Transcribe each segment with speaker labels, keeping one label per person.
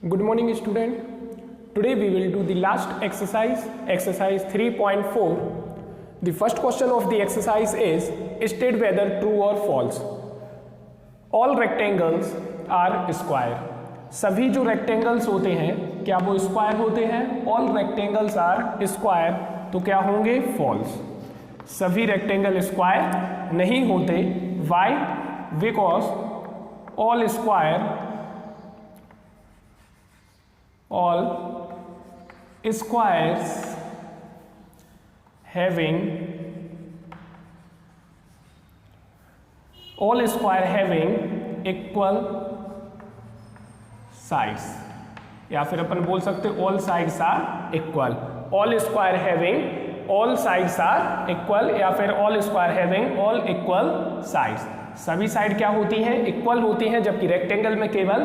Speaker 1: Good morning, student. Today we will do the last exercise 3.4. The first question of the exercise is state whether true or false. All rectangles are square. सभी जो rectangles होते हैं क्या वो square होते हैं? All rectangles are square, तो क्या होंगे? False. सभी rectangle square नहीं होते. Why? Because all squares having equal sides, या फिर अपन बोल सकते all sides are equal. All square having all sides are equal, या फिर all square having all equal sides. सभी साइड क्या होती हैं? इक्वल होती हैं, जबकि रेक्टेंगल में केवल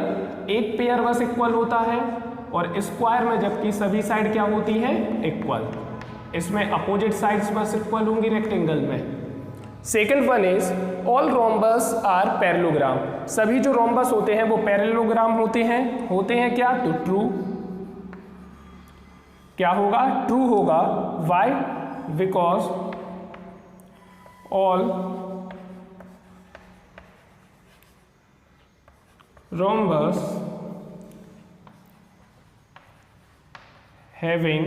Speaker 1: एक पेयर बस इक्वल होता है और स्क्वायर में जबकि सभी साइड क्या होती हैं? इक्वल. इसमें अपोजिट साइड्स बस इक्वल होंगी रेक्टेंगल में. Second one is all rhombus are parallelogram. सभी जो रोम्बस होते हैं वो पैरेललोग्राम होते हैं क्या? तो ट्रू. क्या होगा? ट्रू होगा. Why? Because all rhombus having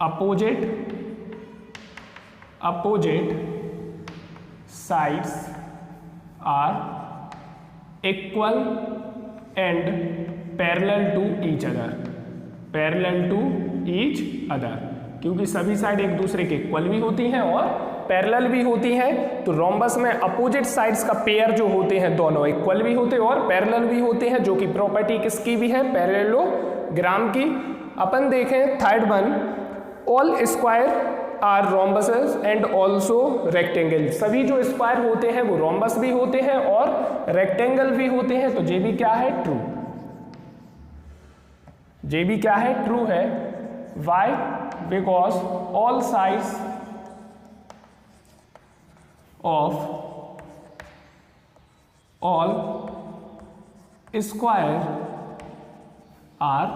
Speaker 1: opposite sides are equal and parallel to each other. क्योंकि सभी साइड एक दूसरे के इक्वल भी होती हैं और पैरेलल भी होती हैं, तो रोम्बस में अपोजिट साइड्स का पेयर जो होते हैं दोनों इक्वल भी होते हैं और पैरेलल भी होते हैं, जो कि प्रॉपर्टी किसकी भी है? पैरेललोग्राम की. अपन देखें third one, all square are rhombuses and also rectangle. सभी जो स्क्वायर होते हैं वो रोम्बस भी होते हैं और रेक्टेंगल भी होते हैं, तो जे भी क्या है? ट्रू. जे भी क्या है? ट्रू है. Why? Because all sides of all square are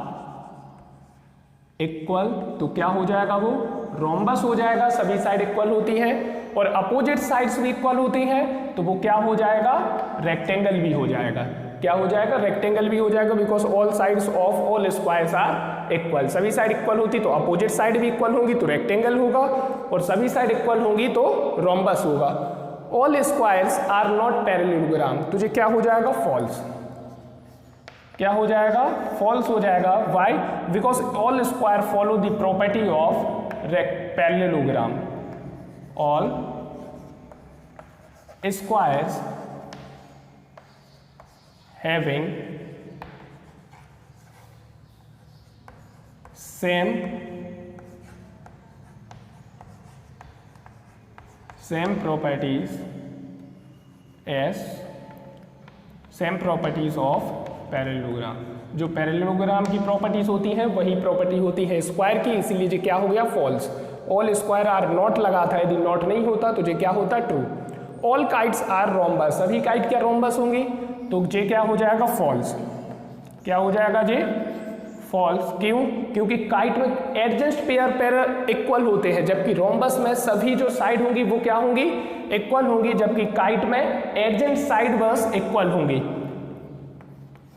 Speaker 1: equal. तो क्या हो जाएगा? वो रोम्बस हो जाएगा. सभी साइड इक्वल होती हैं और अपोजिट साइड्स भी इक्वल होती हैं, तो वो क्या हो जाएगा? रेक्टेंगल भी हो जाएगा. क्या हो जाएगा? रेक्टेंगल भी हो जाएगा. Because all sides of all squares are equal. सभी साइड इक्वल होती तो अपोजिट साइड भी इक्वल होंगी तो रेक्टेंगल होगा, और सभी साइड इक्वल होंगी तो रोम्बस होगा. All squares are not parallelogram. तुझे क्या हो जाएगा? फॉल्स. क्या हो जाएगा? फॉल्स हो जाएगा. Why? Because all square follow the property of parallelogram. All squares having same properties of parallelogram. जो पैरेललोग्राम की प्रॉपर्टीज होती हैं वही प्रॉपर्टी होती है स्क्वायर की, इसीलिए जो क्या हो गया? False. All square are not लगा था, यदि नॉट नहीं होता तो जो क्या होता? True. All kites are rhombus. सभी काइट क्या रोम्बस होंगी? तो जे क्या हो जाएगा? फॉल्स. क्या हो जाएगा? जे फॉल्स. क्यों? क्योंकि काइट में एडजेंट पेयर इक्वल होते हैं, जबकि रोम्बस में सभी जो साइड होंगी वो क्या होंगी? इक्वल होंगी, जबकि काइट में एडजेंट साइड बस इक्वल होंगी.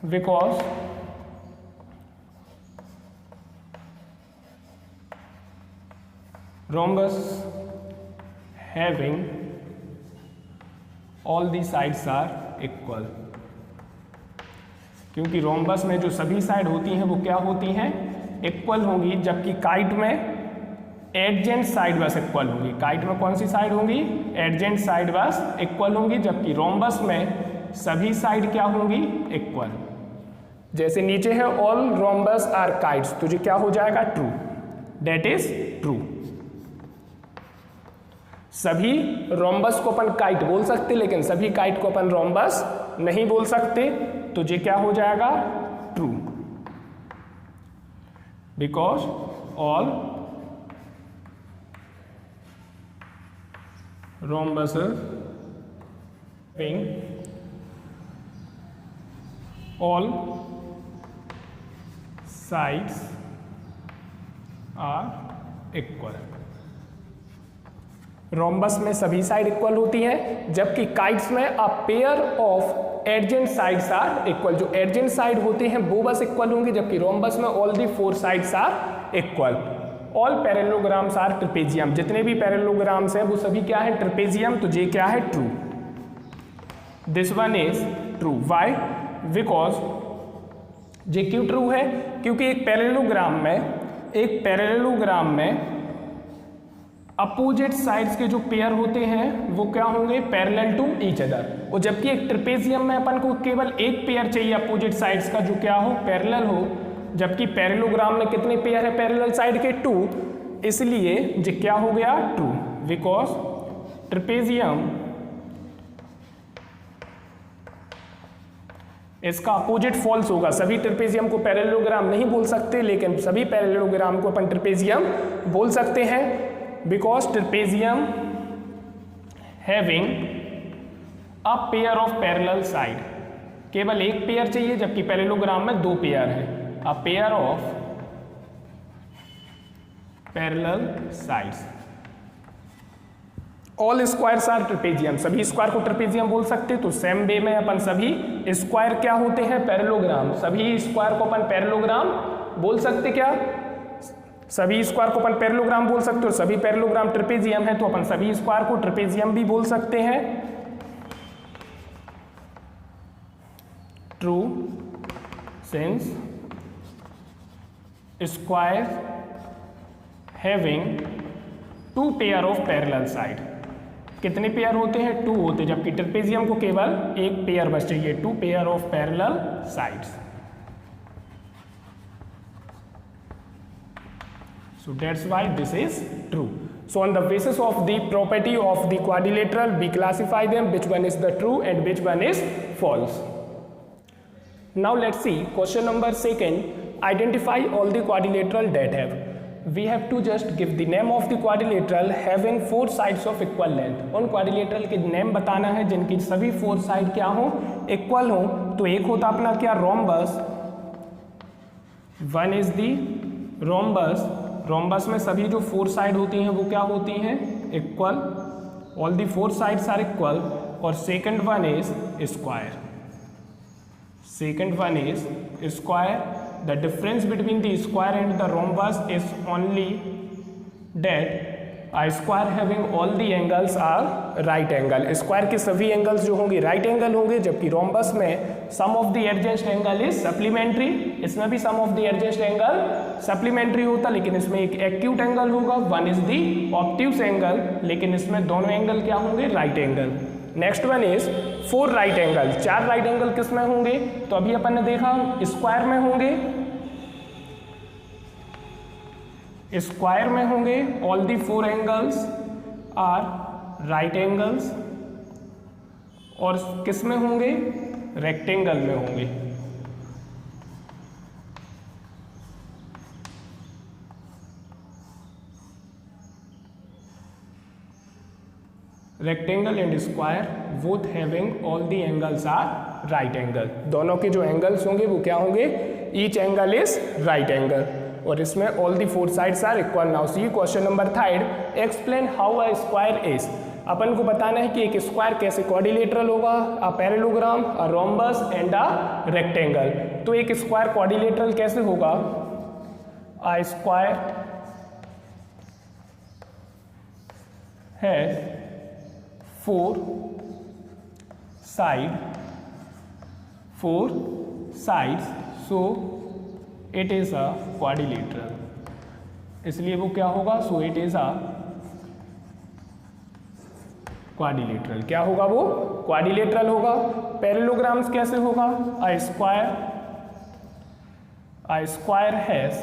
Speaker 1: Because rhombus having all the sides are equal. क्योंकि रोम्बस में जो सभी साइड होती हैं वो क्या होती हैं? इक्वल होंगी, जबकि काइट में एडजेंट साइड बस इक्वल होंगी. काइट में कौन सी साइड होंगी? एडजेंट साइड बस इक्वल होंगी, जबकि रोम्बस में सभी साइड क्या होंगी? इक्वल. जैसे नीचे है ऑल रोम्बस आर काइट्स, तो जो क्या हो जाएगा? ट्रू. That is true. सभी रोम्बस को अपन काइट बोल सकते, लेकिन सभी काइट को अपन रोम्बस नहीं बोल सकते, तो ये क्या हो जाएगा? True. Because all rhombuses having all sides are equal। Rhombus में सभी साइड इक्वल होती हैं, जबकि काइट्स में a pair of adjacent sides are equal. जो एडजेंट साइड होते हैं वो बस इक्वल होंगे, जबकि रोम्बस में all the 4 sides are equal. All parallelograms are trapezium. जितने भी पैरेललोग्राम्स हैं वो सभी क्या है? ट्रेपेजियम। तो ये क्या है? True. This one is true. Why? Because ये क्यों ट्रू है? क्योंकि एक पैरेललोग्राम में अपोजिट साइड्स के जो पेयर होते हैं वो क्या होंगे? Parallel to each other. और जबकि एक ट्रेपेजियम में अपन को केवल एक पेयर चाहिए अपोजिट साइड्स का जो क्या हो? पैरेलल हो, जबकि पैरेललोग्राम में कितने पेयर है पैरेलल साइड के? 2। इसलिए ये क्या हो गया? ट्रू। बिकॉज ट्रेपेजियम इसका अपोजिट फॉल्स होगा। सभी ट्रेपेजियम को पैरेललोग्राम नहीं बोल सकते, लेकिन सभी पैरेललोग्राम को अपन ट्रेपेजियम बोल सकते हैं। Because trapezium having a pair of parallel side. केवल एक पेयर चाहिए, जबकि पैरेललोग्राम में 2 पेयर है। A pair of parallel sides. All squares are trapezium. सभी स्क्वायर को ट्रेपेजियम बोल सकते। तो सेम वे में अपन सभी स्क्वायर क्या होते हैं? पैरेललोग्राम। सभी स्क्वायर को अपन पैरेललोग्राम बोल सकते। क्या सभी स्क्वायर को अपन पैरेललोग्राम बोल सकते? और सभी पैरेललोग्राम ट्रेपेजियम है, तो अपन सभी स्क्वायर को ट्रेपेजियम भी बोल सकते हैं। True, since square having 2 pair of parallel side. कितने पेयर होते हैं? 2 होते, जबकि ट्रेपेजियम को केवल एक पेयर बस चाहिए। 2 pair of parallel sides. So that's why this is true. So on the basis of the property of the quadrilateral, we classify them which one is the true and which one is false. Now let's see question number 2. Identify all the quadrilateral that have. We have to just give the name of the quadrilateral having 4 sides of equal length. उन quadrilateral के name बताना है जिनकी सभी 4 side क्या हो? Equal हो। तो एक होता अपना क्या? Rhombus. One is the rhombus. Rhombus में सभी जो 4 साइड होती हैं वो क्या होती हैं? Equal. All the 4 sides are equal. और second one is square. Second one is square. The difference between the square and the rhombus is only that a square having all the angles are right angle। Square के सभी angles जो होंगे right angle होंगे, जबकि rhombus में sum of the adjacent angle is supplementary. इसमें भी sum of the adjacent angle supplementary होता, लेकिन इसमें एक एक्यूट एंगल होगा। One is the obtuse angle, लेकिन इसमें दोनों एंगल क्या होंगे? Right angle. Next one is 4 right angle. 4 right angle किस में होंगे? तो अभी अपन ने देखा स्क्वायर में होंगे। स्क्वायर में होंगे all the 4 angles are right angles. और किस में होंगे? रेक्टेंगल में होंगे। Rectangle and square both having all the angles are right angle. दोनों के जो एंगल्स होंगे वो क्या होंगे? Each angle is right angle. और इसमें all the 4 sides are equal. Now see question number 3, explain how a square is. अपन को बताना है कि एक स्क्वायर कैसे क्वाड्रिलेटरल होगा? A parallelogram, a rhombus and a rectangle. तो एक स्क्वायर क्वाड्रिलेटरल कैसे होगा? अ square has 4 sides, so it is a quadrilateral। इसलिए वो क्या होगा? so it is a quadrilateral। क्या होगा वो? क्वाड्रिलेटरल होगा। पैरेललोग्राम्स कैसे होगा? a square has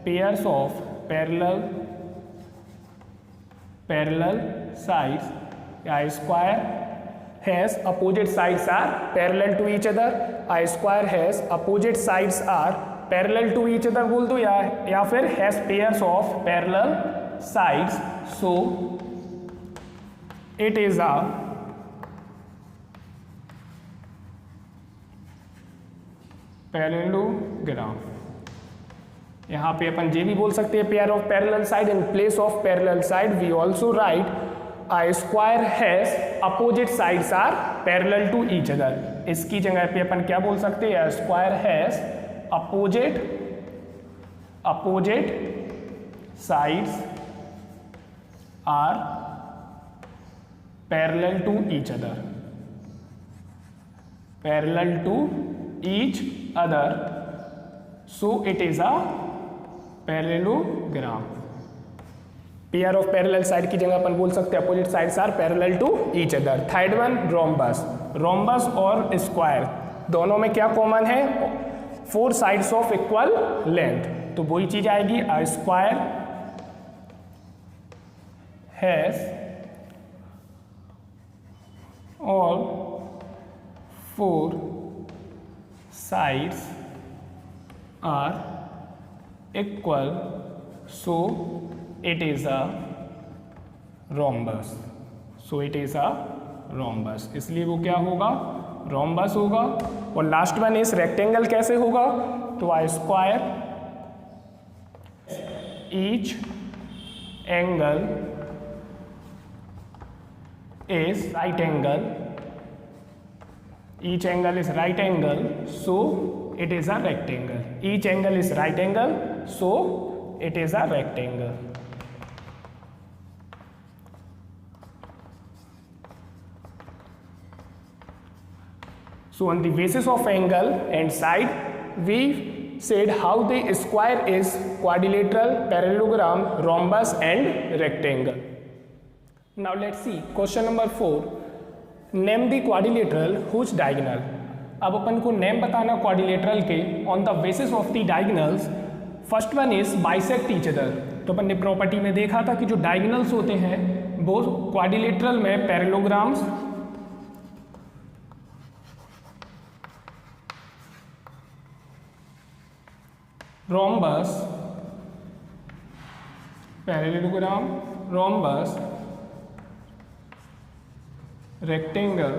Speaker 1: pairs of parallel sides। A square has opposite sides are parallel to each other। A square has opposite sides are parallel to each other बोल दो, या फिर has pairs of parallel sides, so it is a parallelogram. यहाँ पे अपन ये भी बोल सकते हैं pair of parallel side. In place of parallel side we also write a square has opposite sides are parallel to each other। इसकी जगह पे अपन क्या बोल सकते हैं, square has opposite sides are parallel to each other, parallel to each other, so it is a parallelogram। Pair of parallel side की जगह अपन बोल सकते हैं opposite sides are parallel to each other. Third one rhombus. Rhombus और square दोनों में क्या कॉमन है, 4 साइड्स ऑफ इक्वल लेंथ। तो वही चीज आएगी, a square has all 4 sides are equal, so it is a rhombus, so it is a rhombus, इसलिए वो क्या होगा, rhombus होगा। और लास्ट वन इस रेक्टेंगल कैसे होगा, तो a square each angle is right angle, each angle is right angle, so it is a rectangle, each angle is right angle, so it is a rectangle। So on the basis of angle and side, we said how the square is quadrilateral, parallelogram, rhombus and rectangle. Now let's see question number 4. Name the quadrilateral whose diagonal। अब अपन को name बताना quadrilateral के on the basis of the diagonals. First one is bisect each other. तो अपन ने property में देखा था कि जो डायगोनल्स होते हैं वो क्वाड्रिलेटरल में parallelograms rhombus, parallelogram, rhombus, rectangle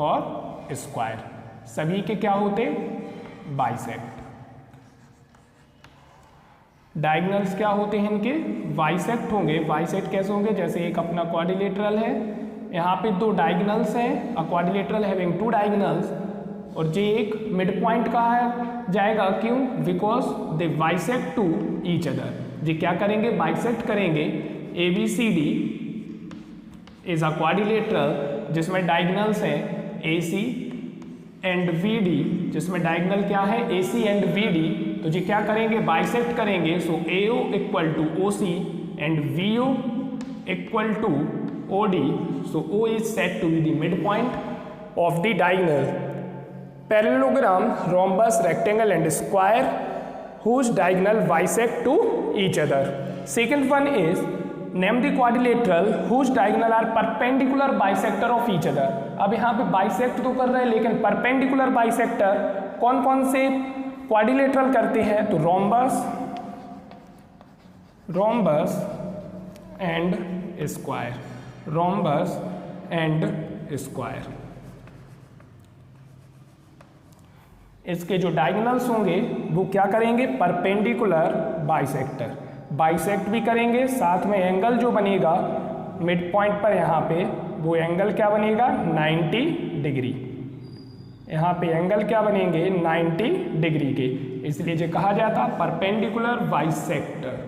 Speaker 1: और स्क्वायर सभी के क्या होते, बाइसेक्ट। डायगोनल्स क्या होते हैं इनके, बाइसेक्ट होंगे। बाइसेक्ट कैसे होंगे, जैसे एक अपना क्वाड्रिलेटरल है, यहाँ पे 2 डायगोनल्स हैं, अ क्वाड्रिलेटरल हैविंग 2 डायगोनल्स, और जे एक मिड पॉइंट कहा जाएगा, क्यों, because they bisect to each other. जे क्या करेंगे, बाइसेक्ट करेंगे। ABCD इज अ क्वाड्रिलेटरल जिसमें डायगोनल्स हैं AC एंड VD, जिसमें डायगोनल क्या है, AC एंड VD। तो जे क्या करेंगे, बाइसेक्ट करेंगे। So AO equal to OC and VO equal to OD। So O is said to be the mid point of the diagonal. Parallelogram, rhombus, rectangle and square whose diagonal bisect to each other. Second one is name the quadrilateral whose diagonal are perpendicular bisector of each other। अब यहाँ पे bisect तो कर रहे हैं लेकिन perpendicular bisector कौन कौन से quadrilateral करते हैं, तो rhombus, rhombus and square, rhombus and square। इसके जो डायगोनल्स होंगे वो क्या करेंगे, परपेंडिकुलर बाइसेक्टर, बाइसेक्ट भी करेंगे। साथ में एंगल जो बनेगा मिड पॉइंट पर यहाँ पे, वो एंगल क्या बनेगा, 90 डिग्री। यहाँ पे एंगल क्या बनेंगे, 90 डिग्री के, इसलिए जो कहा जाता परपेंडिकुलर बाइसेक्टर।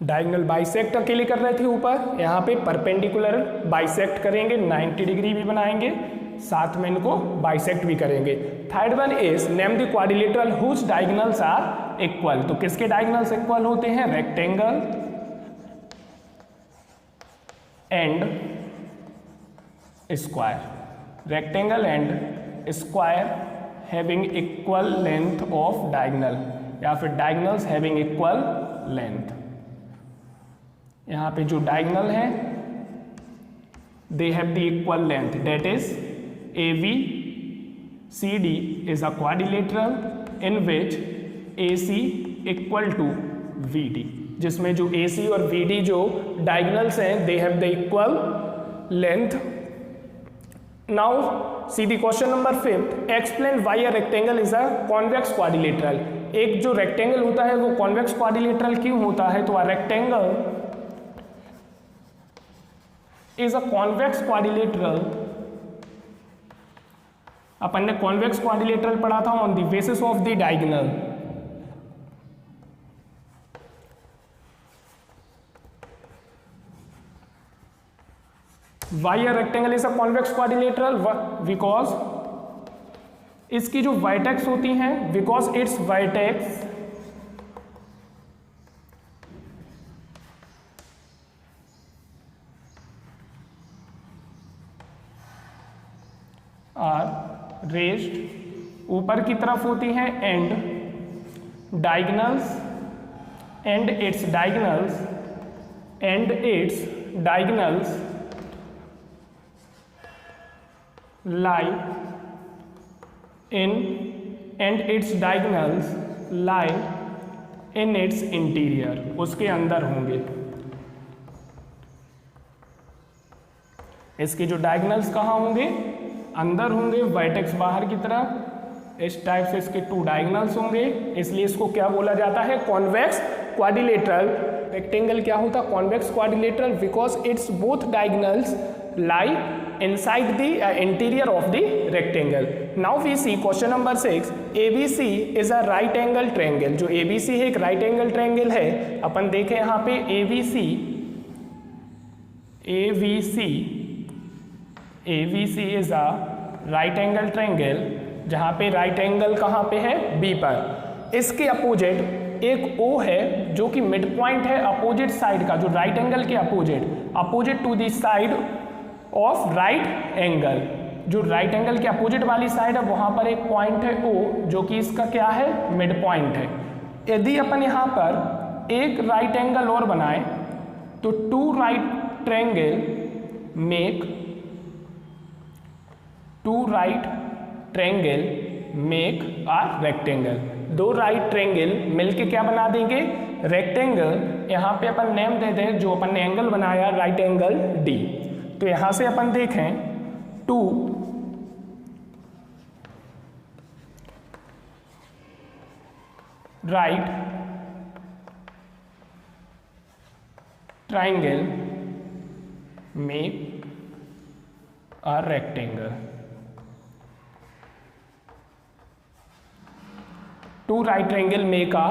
Speaker 1: डायगोनल बाइसेक्ट अकेले कर रहे थे ऊपर, यहाँ पे परपेंडिकुलर बाइसेक्ट करेंगे, 90 डिग्री भी बनाएंगे, साथ में इनको बाइसेक्ट भी करेंगे। Third one is name the quadrilateral whose diagonals are equal. तो किसके डायगोनल्स इक्वल होते हैं, rectangle and square. Rectangle and square having equal length of diagonal, या फिर डायगोनल्स हैविंग इक्वल लेंथ। यहाँ पे जो डायगोनल है they have the equal length, that is AB CD is a quadrilateral in which AC equal to VD, जिसमें जो AC और VD जो diagonals हैं they have the equal length. Now see the question number 5. Explain why a rectangle is a convex quadrilateral. एक जो rectangle होता है वो convex quadrilateral क्यों होता है? तो a rectangle is a convex quadrilateral. अपन ने कॉन्वेक्स क्वाड्रिलेटरल पढ़ा था on the basis of the diagonal. Why a rectangle is a convex quadrilateral? Because इसकी जो वर्टेक्स होती हैं, because its vertex are raised ऊपर की तरफ होती हैं and diagonals and its diagonals lie in its interior, उसके अंदर होंगे. इसके जो डायगोनल्स कहाँ होंगे? अंदर होंगे, वर्टेक्स बाहर की तरफ. इस टाइप से इसके टू डायगोनल्स होंगे, इसलिए इसको क्या बोला जाता है? Convex quadrilateral. रेक्टेंगल क्या होता है? Convex quadrilateral because its both diagonals lie inside the interior of the rectangle. Now we see question number 6. ABC is a right angle triangle. जो ABC है एक राइट एंगल ट्रायंगल है. अपन देखें यहाँ पे ABC is a right angle triangle, जहाँ पे right angle कहाँ पे है? B पर. इसके अपोजिट एक O है जो कि मिड पॉइंट है अपोजिट साइड का, जो राइट एंगल के opposite to the side of right angle. जो राइट एंगल के अपोजिट वाली साइड है वहाँ पर एक पॉइंट है O जो कि इसका क्या है? मिड पॉइंट है. यदि अपन यहाँ पर एक राइट एंगल और बनाए तो two right triangle make a rectangle. दो राइट ट्रायंगल मिलके क्या बना देंगे? रेक्टेंगल. यहाँ पे अपन नेम दे दें जो अपन ने एंगल बनाया राइट एंगल D. तो यहाँ से अपन देखें two right triangle make a rectangle. Two right triangle make a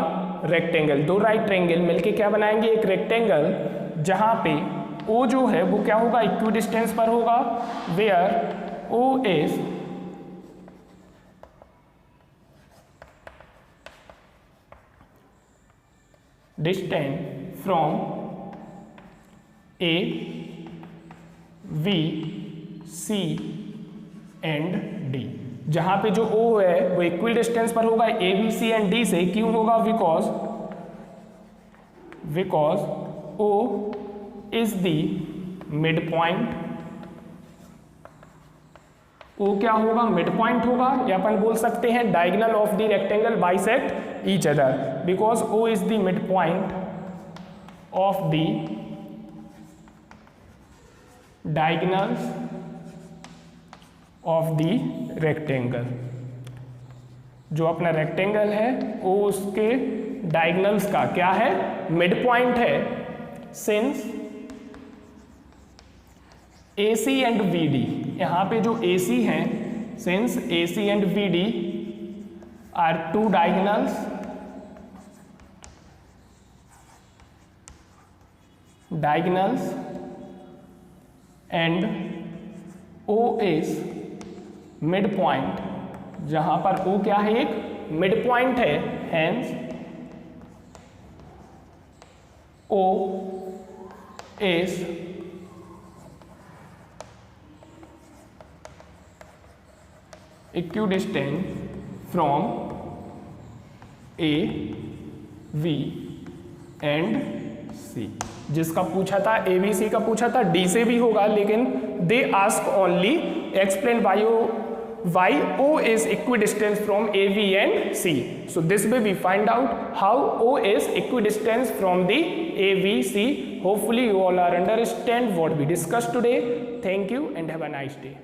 Speaker 1: rectangle. दो राइट ट्रायंगल मिलके क्या बनाएंगे? एक रेक्टेंगल, जहां पे O जो है वो क्या होगा? इक्वी डिस्टेंस पर होगा. Where O is distance from A, V, C and D. जहां पे जो O है वो इक्वल डिस्टेंस पर होगा A, B, C and D से. क्यों होगा? Because O is the mid point. O क्या होगा? मिड पॉइंट होगा, या अपन बोल सकते हैं diagonal of the rectangle bisect each other. Because O is the mid point of the diagonals of the rectangle. जो अपना रेक्टेंगल है वो उसके डायगोनल्स का क्या है? मिड पॉइंट है. सिंस AC एंड VD, यहाँ पे जो AC हैं, since AC and VD are two diagonals and O is mid point, जहां पर O क्या है? एक मिड पॉइंट है. Hence O is equidistant from A, V and C. जिसका पूछा था ABC का पूछा था, D से भी होगा, लेकिन they ask only explain why O is equidistant from AB and C. So this way we find out how O is equidistant from the ABC. Hopefully you all are understand what we discussed today. Thank you and have a nice day.